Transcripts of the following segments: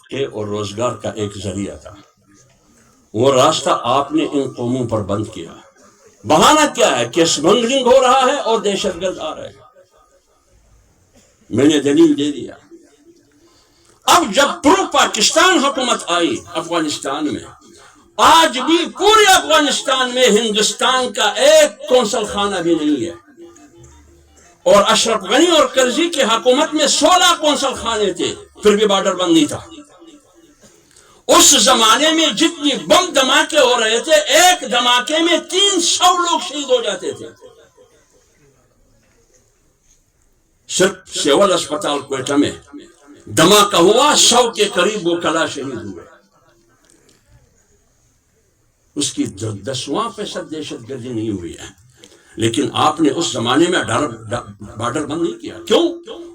کے اور روزگار کا ایک ذریعہ تھا، وہ راستہ آپ نے ان قوموں پر بند کیا۔ بہانہ کیا ہے کہ اسمگلنگ ہو رہا ہے اور دہشت گرد آ رہے ہیں، میں نے دلیل دے دیا۔ اب جب پرو پاکستان حکومت آئی افغانستان میں، آج بھی پورے افغانستان میں ہندوستان کا ایک قونصل خانہ بھی نہیں ہے، اور اشرف غنی اور کرزی کی حکومت میں 16 قونصل خانے تھے، پھر بھی بارڈر بند نہیں تھا۔ اس زمانے میں جتنی بم دھماکے ہو رہے تھے، ایک دھماکے میں 300 لوگ شہید ہو جاتے تھے۔ صرف سول اسپتال کوئٹہ میں دھماکہ ہوا، 100 کے قریب وہ کلا شہید ہوئے۔ اس کی 10% دہشت گردی نہیں ہوئی ہے، لیکن آپ نے اس زمانے میں بارڈر بند نہیں کیا۔ کیوں؟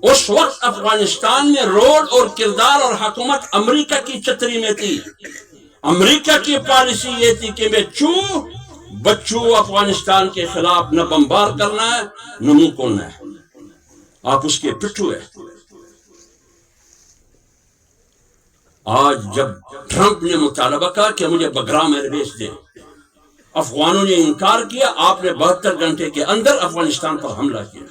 اس وقت افغانستان میں رول اور کردار اور حکومت امریکہ کی چھتری میں تھی۔ امریکہ کی پالیسی یہ تھی کہ بچوں افغانستان کے خلاف نہ بمبار کرنا ہے نہ منہ کھولنا ہے، آپ اس کے پٹھو ہیں۔ آج جب ٹرمپ نے مطالبہ کہا کہ مجھے بگرام ایئر بیس دے، افغانوں نے انکار کیا، آپ نے 72 گھنٹے کے اندر افغانستان پر حملہ کیا۔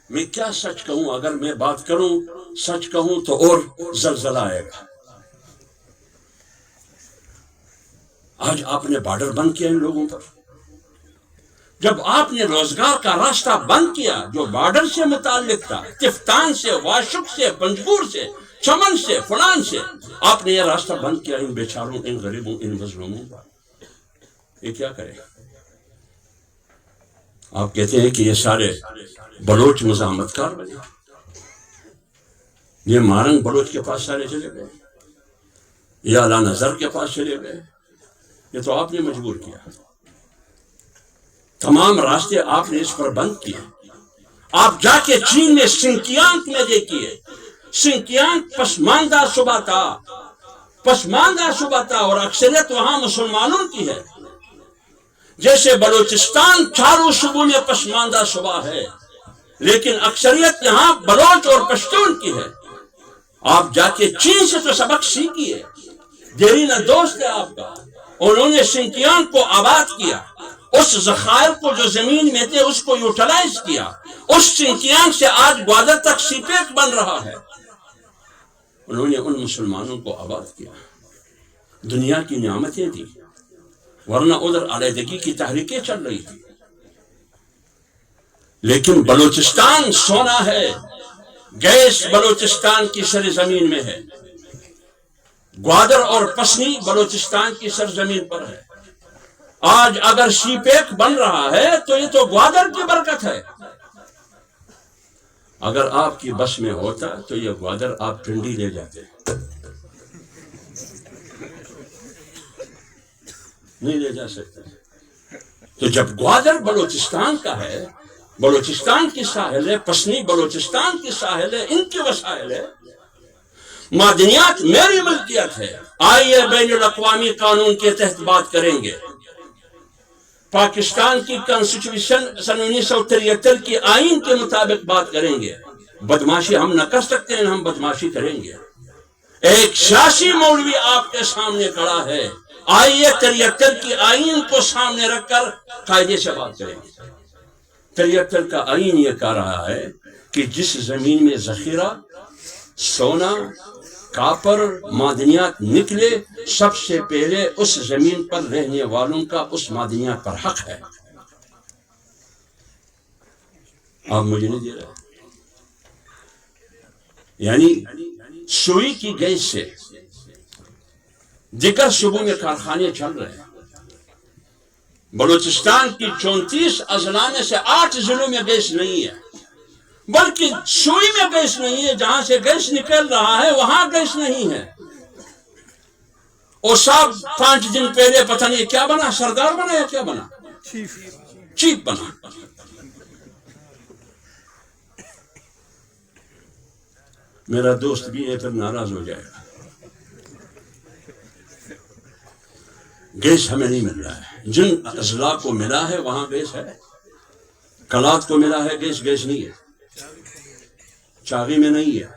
میں کیا سچ کہوں؟ اگر میں بات کروں سچ کہوں تو اور زلزلہ آئے گا۔ آج آپ نے بارڈر بند کیا ان لوگوں پر۔ جب آپ نے روزگار کا راستہ بند کیا جو بارڈر سے متعلق تھا، تفتان سے، واشک سے، پنجگور سے، چمن سے، فلان سے، آپ نے یہ راستہ بند کیا ان بیچاروں، ان غریبوں، ان مظلوموں پر، یہ کیا کرے؟ آپ کہتے ہیں کہ یہ سارے بلوچ مزاحمت کار بنے، یہ مارنگ بلوچ کے پاس سارے چلے گئے، یہ اعلیٰ نظر کے پاس چلے گئے، یہ تو آپ نے مجبور کیا۔ تمام راستے آپ نے اس پر بند کیے۔ آپ جا کے چین میں سنکیانگ میں دیکھیے، سنکیانگ پسماندہ صوبہ تھا، پسماندہ صوبہ تھا، اور اکثریت وہاں مسلمانوں کی ہے۔ جیسے بلوچستان چاروں صوبوں میں پسماندہ صوبہ ہے، لیکن اکثریت یہاں بلوچ اور پشتون کی ہے۔ آپ جا کے چین سے تو سبق سیکھیے، دیرینہ دوست ہے آپ کا، انہوں نے سنکیانگ کو آباد کیا، اس ذخائر کو جو زمین میں تھے اس کو یوٹیلائز کیا، اس سنکیانگ سے آج گوادر تک سی پیک بن رہا ہے۔ انہوں نے ان مسلمانوں کو آباد کیا، دنیا کی نعمتیں دی، ورنہ ادھر علیحدگی کی تحریکیں چل رہی تھی۔ لیکن بلوچستان سونا ہے، گیس بلوچستان کی سرزمین میں ہے، گوادر اور پسنی بلوچستان کی سرزمین پر ہے۔ آج اگر سی پیک بن رہا ہے تو یہ تو گوادر کی برکت ہے۔ اگر آپ کی بس میں ہوتا تو یہ گوادر آپ پنڈی لے جاتے، نہیں لے جا سکتے۔ تو جب گوادر بلوچستان کا ہے، بلوچستان کی ساحل ہے، پسنی بلوچستان کی ساحل ہے، ان کی وسائل ہے، معدنیات میری ملکیت ہے، آئیے بین الاقوامی قانون کے تحت بات کریں گے۔ پاکستان کی کانسٹیٹیوشن سن 1973 کی آئین کے مطابق بات کریں گے۔ بدماشی ہم نہ کر سکتے ہیں، ہم بدماشی کریں گے۔ ایک سیاسی مولوی آپ کے سامنے کھڑا ہے، آئیے 73 کی آئین کو سامنے رکھ کر قاعدے سے بات کریں گے۔ 73 کا آئین یہ کہہ رہا ہے کہ جس زمین میں ذخیرہ سونا، کاپر، معدنیات نکلے، سب سے پہلے اس زمین پر رہنے والوں کا اس معدنیات پر حق ہے۔ آپ مجھے نہیں دے رہے، یعنی سوئی کی گیس سے دیگر صوبوں میں کارخانے چل رہے ہیں۔ بلوچستان کی 34 اضلاع میں سے 8 ضلعوں میں گیس نہیں ہے، بلکہ سوئی میں گیس نہیں ہے، جہاں سے گیس نکل رہا ہے وہاں گیس نہیں ہے۔ اور صاحب 5 دن پہلے پتہ نہیں کیا بنا، سردار بنا یا کیا بنا، چیف بنا۔ میرا دوست بھی ہے، پھر ناراض ہو جائے گا۔ گیس ہمیں نہیں مل رہا ہے، جن اضلاع کو ملا ہے وہاں گیس ہے، کلات کو ملا ہے گیس، گیس نہیں ہے، چاغی میں نہیں ہے،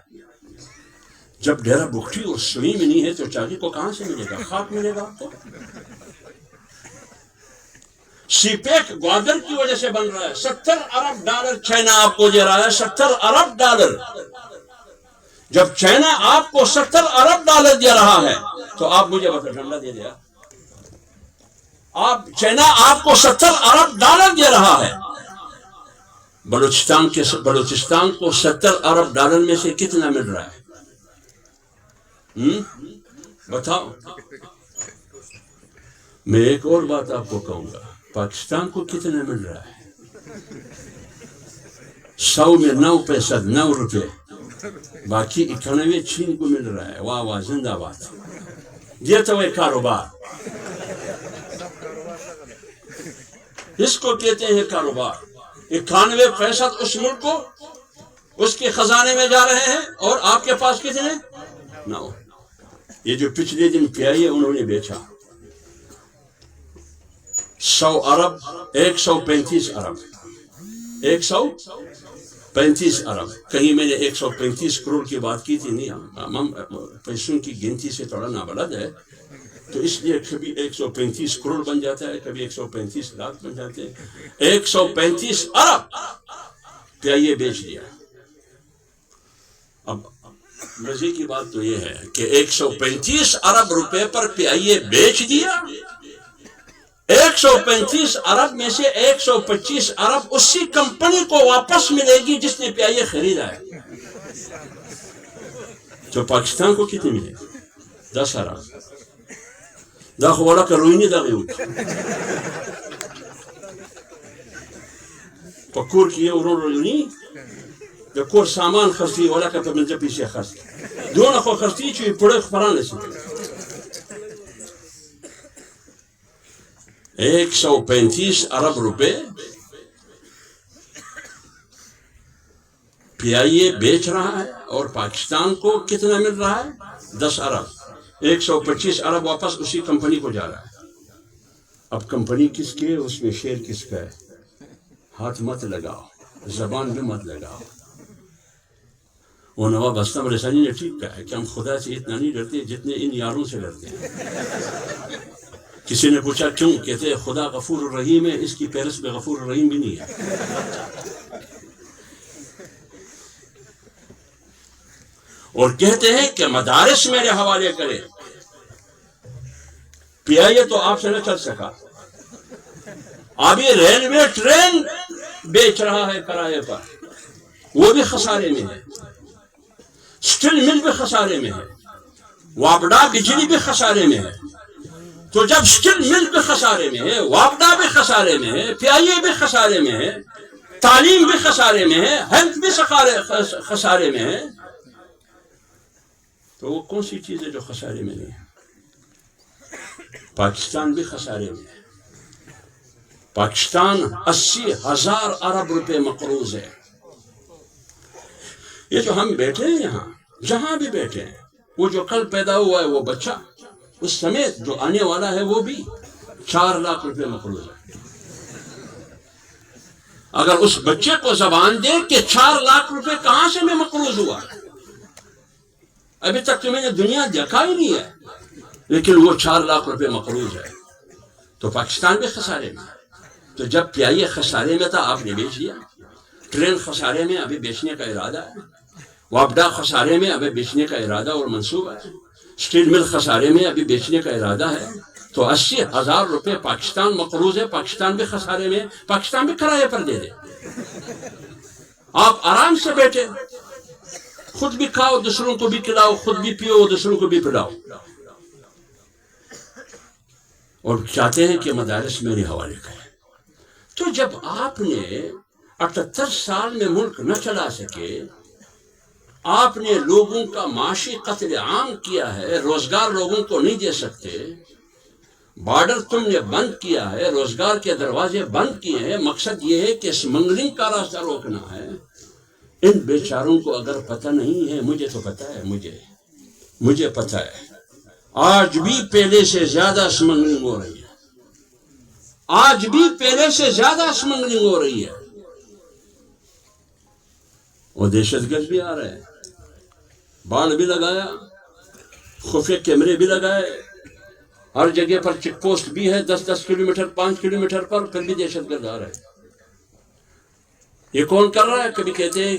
جب ڈیرا بکھٹی اور سوئی میں نہیں ہے تو چاندی کو کہاں سے ملے گا؟ خاک ملے گا آپ کو؟ سی پیک گوادر کی وجہ سے بن رہا ہے. $70 ارب چائنا آپ کو دے رہا ہے. $70 ارب. جب چائنا آپ کو $70 ارب دے رہا ہے تو آپ مجھے بتا ٹھنڈا دے دیا. چائنا آپ کو $70 ارب دے رہا ہے. بلوچستان کو $70 ارب میں سے کتنا مل رہا ہے؟ بتاؤ. میں ایک اور بات آپ کو کہوں گا. پاکستان کو کتنا مل رہا ہے؟ 100 میں 9 روپے. باقی 91 چین کو مل رہا ہے. واہ واہ، زندہ باد. یہ تو ہے کاروبار. اس کو کہتے ہیں کاروبار. 91% اس ملک کو اس کے خزانے میں جا رہے ہیں اور آپ کے پاس کتنے؟ 9. یہ جو پچھلے دن کیا ہے انہوں نے بیچا 100 ارب 135 ارب 135 ارب. کہیں میں نے 135 کروڑ کی بات کی تھی. نہیں، ہم پیسوں کی گنتی سے تھوڑا نابلد ہے، تو اس لیے کبھی 135 کروڑ بن جاتا ہے، کبھی 135 لاکھ بن جاتے ہیں. 135 ارب پیائیے بیچ دیا. اب مزے کی بات تو یہ ہے کہ 135 ارب روپے پر پیائیے بیچ دیا. 135 ارب میں سے 125 ارب اسی کمپنی کو واپس ملے گی جس نے پیائیے خریدا ہے. تو پاکستان کو کتنے ملے؟ 10 ارب. دا خوالا کروینی دا غیوت پکور کیے ورونی دا کور سامان خرسی والا کا پمنجا پیسے خرسی دون خو خرسی چوی پڑے خبران سی. 135 ارب روپے پیائیے بیچ رہا ہے اور پاکستان کو کتنا مل رہا ہے؟ 10 ارب. 125 ارب واپس اسی کمپنی کو جا رہا ہے. اب کمپنی کس کی ہے؟ اس میں شیئر کس کا ہے؟ ہاتھ مت لگاؤ، زبان بھی مت لگاؤ. وہ نواب اسلم رسانی نے ٹھیک کہا ہے کہ ہم خدا سے اتنا نہیں ڈرتے جتنے ان یاروں سے ڈرتے ہیں. کسی نے پوچھا کیوں؟ کہتے ہیں خدا غفور الرحیم ہے، اس کی پیرس میں غفور الرحیم بھی نہیں ہے. اور کہتے ہیں کہ مدارس میرے حوالے کرے. پیائیے تو آپ سے نہ چل سکا. اب یہ ریلوے ٹرین بیچ رہا ہے کرائے پر، وہ بھی خسارے میں ہے. سٹیل مل بھی خسارے میں ہے. وابڈا بجلی بھی خسارے میں ہے. تو جب سٹیل مل بھی خسارے میں ہے، وابڈا بھی خسارے میں ہے، پیائیے بھی خسارے میں ہے، تعلیم بھی خسارے میں ہے، ہیلتھ بھی خسارے میں ہے، تو وہ کون سی چیز ہے جو خسارے میں نہیں ہے؟ پاکستان بھی خسارے میں ہے. پاکستان 80,000 ارب روپے مقروض ہے. یہ جو ہم بیٹھے ہیں یہاں، جہاں بھی بیٹھے ہیں، وہ جو کل پیدا ہوا ہے وہ بچہ، اس سمیت جو آنے والا ہے وہ بھی 4 لاکھ روپے مقروض ہے. اگر اس بچے کو زبان دے کہ 4 لاکھ روپے کہاں سے میں مقروض ہوا، ابھی تک تو میں نے دنیا دیکھا ہی نہیں ہے، لیکن وہ 4 لاکھ روپے مقروض ہے. تو پاکستان بھی خسارے میں. تو جب پیائیے خسارے میں تھا آپ نے بیچ دیا. ٹرین خسارے میں، ابھی بیچنے کا ارادہ ہے. وابڈا خسارے میں، ابھی بیچنے کا ارادہ اور منصوبہ ہے. سٹیل مل خسارے میں، ابھی بیچنے کا ارادہ ہے. تو 80,000 روپے پاکستان مقروض ہے. پاکستان بھی خسارے میں، پاکستان بھی کرائے پر دے دے. آپ آرام سے بیٹھے، خود بھی کھاؤ دوسروں کو بھی کھلاؤ، خود بھی پیو دوسروں کو بھی پلاؤ، اور چاہتے ہیں کہ مدارس میرے حوالے کریں. تو جب آپ نے 78 سال میں ملک نہ چلا سکے، آپ نے لوگوں کا معاشی قتل عام کیا ہے، روزگار لوگوں کو نہیں دے سکتے، بارڈر تم نے بند کیا ہے، روزگار کے دروازے بند کیے ہیں. مقصد یہ ہے کہ اسمگلنگ کا راستہ روکنا ہے. ان بیچاروں کو اگر پتہ نہیں ہے، مجھے تو پتہ ہے، مجھے پتہ ہے، آج بھی پہلے سے زیادہ اسمگلنگ ہو رہی ہے. آج بھی پہلے سے زیادہ اسمگلنگ ہو رہی ہے. اور دہشت گرد بھی آ رہے ہیں، باڑ بھی لگایا، خفیہ کیمرے بھی لگائے، ہر جگہ پر چیک پوسٹ بھی ہے، 10-10 کلومیٹر 5 کلومیٹر پر، پھر بھی دہشت گرد آ رہے. یہ کون کر رہا ہے؟ کبھی کہتے ہیں